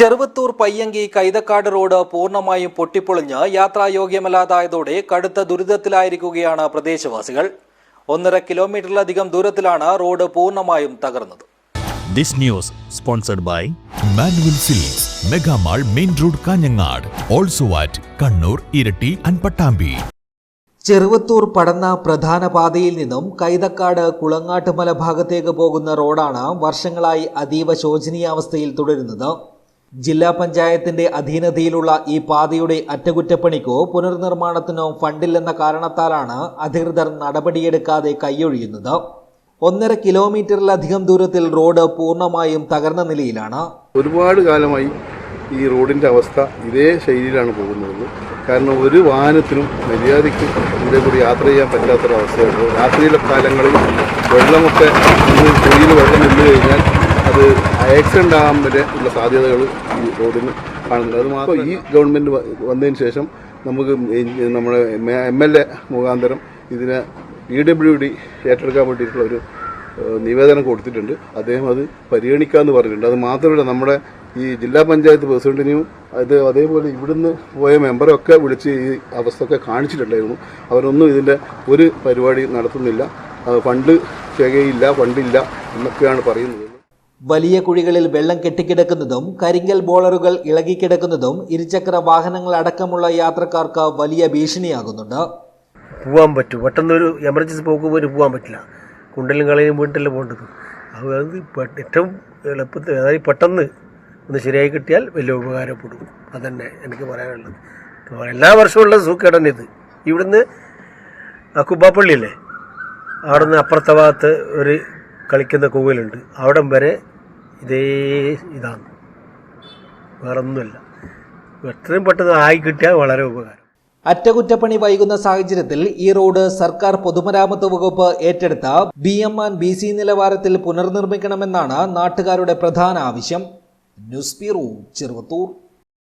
Cheruvathur പയ്യങ്കി Kaithakkad road പൂർണ്ണമായും പൊട്ടിപ്പൊളിഞ്ഞ് യാത്രായോഗ്യമല്ലാതായതോടെ കടുത്ത ദുരിതത്തിലായിരിക്കുകയാണ് പ്രദേശവാസികൾ. 1.5 കിലോമീറ്ററിലധികം ദൂരത്തിലാണ് റോഡ് പൂർണ്ണമായും തകർന്നത്. This news sponsored by Manual Silks, Mega Mall, Main Road, Kanyangad. Also at Kannur, Irati and Pattambi. Cheruvathur പടന്ന പ്രധാന പാതയിൽ നിന്നും കൈതക്കാട് കുളങ്ങാട്ടുമല ഭാഗത്തേക്ക് പോകുന്ന റോഡാണ് വർഷങ്ങളായി അതീവ ശോചനീയാവസ്ഥയിൽ തുടരുന്നത്. ജില്ലാ പഞ്ചായത്തിന്റെ അധീനതയിലുള്ള ഈ പാതയുടെ അറ്റകുറ്റപ്പണിക്കോ പുനർനിർമ്മാണത്തിനോ ഫണ്ടില്ലെന്ന കാരണത്താലാണ് അധികൃതർ നടപടിയെടുക്കാതെ കൈയൊഴിയുന്നത്. 1.5 കിലോമീറ്ററിലധികം ദൂരത്തിൽ റോഡ് പൂർണ്ണമായും തകർന്ന നിലയിലാണ്. ഒരുപാട് കാലമായി ഈ റോഡിൻ്റെ അവസ്ഥ ഇതേ ശൈലിയിലാണ് പോകുന്നത്. കാരണം ഒരു വാഹനത്തിനും മര്യാദയ്ക്ക് ഇതിലെ കൂടി യാത്ര ചെയ്യാൻ പറ്റാത്തൊരവസ്ഥയുണ്ട്. രാത്രിയിലെ കാലങ്ങളിൽ വെള്ളമൊക്കെ കുഴിയിൽ വെള്ളം നിന്ന് കഴിഞ്ഞാൽ അത് ആക്സിഡൻ്റ് ആകാൻ വരെ ഉള്ള സാധ്യതകൾ ഈ റോഡിന് കാണുന്നുണ്ട്. അത് മാത്രം ഈ ഗവൺമെൻറ് വന്നതിന് ശേഷം നമുക്ക് നമ്മുടെ MLA മുഖാന്തരം ഇതിനെ PWD ഏറ്റെടുക്കാൻ വേണ്ടിയിട്ടുള്ള ഒരു നിവേദനം കൊടുത്തിട്ടുണ്ട്. അദ്ദേഹം അത് പരിഗണിക്കാമെന്ന് പറഞ്ഞിട്ടുണ്ട്. അത് മാത്രമല്ല, നമ്മുടെ ഈ ജില്ലാ പഞ്ചായത്ത് പ്രസിഡന്റിനെയും അതേപോലെ ഇവിടുന്ന് പോയ മെമ്പറൊക്കെ വിളിച്ച് ഈ അവസ്ഥയൊക്കെ കാണിച്ചിട്ടുണ്ടായിരുന്നു. അവരൊന്നും ഇതിൻ്റെ ഒരു പരിപാടി നടത്തുന്നില്ല. ഫണ്ട് തികയില്ല, ഫണ്ടില്ല എന്നൊക്കെയാണ് പറയുന്നത്. വലിയ കുഴികളിൽ വെള്ളം കെട്ടിക്കിടക്കുന്നതും കരിങ്കൽ ബോളറുകൾ ഇളകിക്കിടക്കുന്നതും ഇരുചക്ര വാഹനങ്ങൾ അടക്കമുള്ള യാത്രക്കാർക്ക് വലിയ ഭീഷണിയാകുന്നുണ്ട്. പോകാൻ പറ്റും, പെട്ടെന്നൊരു എമർജൻസി പോക്കുമ്പോൾ പോകാൻ പറ്റില്ല. കുണ്ടലും കളയും വീട്ടിലല്ല പോകേണ്ടത്. അത് ഏറ്റവും എളുപ്പത്തിൽ, അതായത് പെട്ടെന്ന് ഒന്ന് ശരിയായി കിട്ടിയാൽ വലിയ ഉപകാരപ്പെടും. അതന്നെ എനിക്ക് പറയാനുള്ളത്. എല്ലാ വർഷവും ഉള്ള സൂക്കേട് തന്നെ ഇത്. ഇവിടുന്ന് കുബ്ബാപ്പള്ളിയല്ലേ, അവിടെ നിന്ന് അപ്പുറത്തെ ഭാഗത്ത് ഒരു കളിക്കുന്ന കോവിലുണ്ട്, അവിടം വരെ ഇതേ ഇതാണ്, വേറൊന്നുമില്ല. എത്രയും പെട്ടെന്ന് ആയി കിട്ടിയാൽ വളരെ ഉപകാരം. അറ്റകുറ്റപ്പണി വൈകുന്ന സാഹചര്യത്തിൽ ഈ റോഡ് സർക്കാർ പൊതുമരാമത്ത് വകുപ്പ് ഏറ്റെടുത്ത BM&BC നിലവാരത്തിൽ പുനർനിർമ്മിക്കണമെന്നാണ് നാട്ടുകാരുടെ പ്രധാന ആവശ്യം. News bureau, Cheruvathur.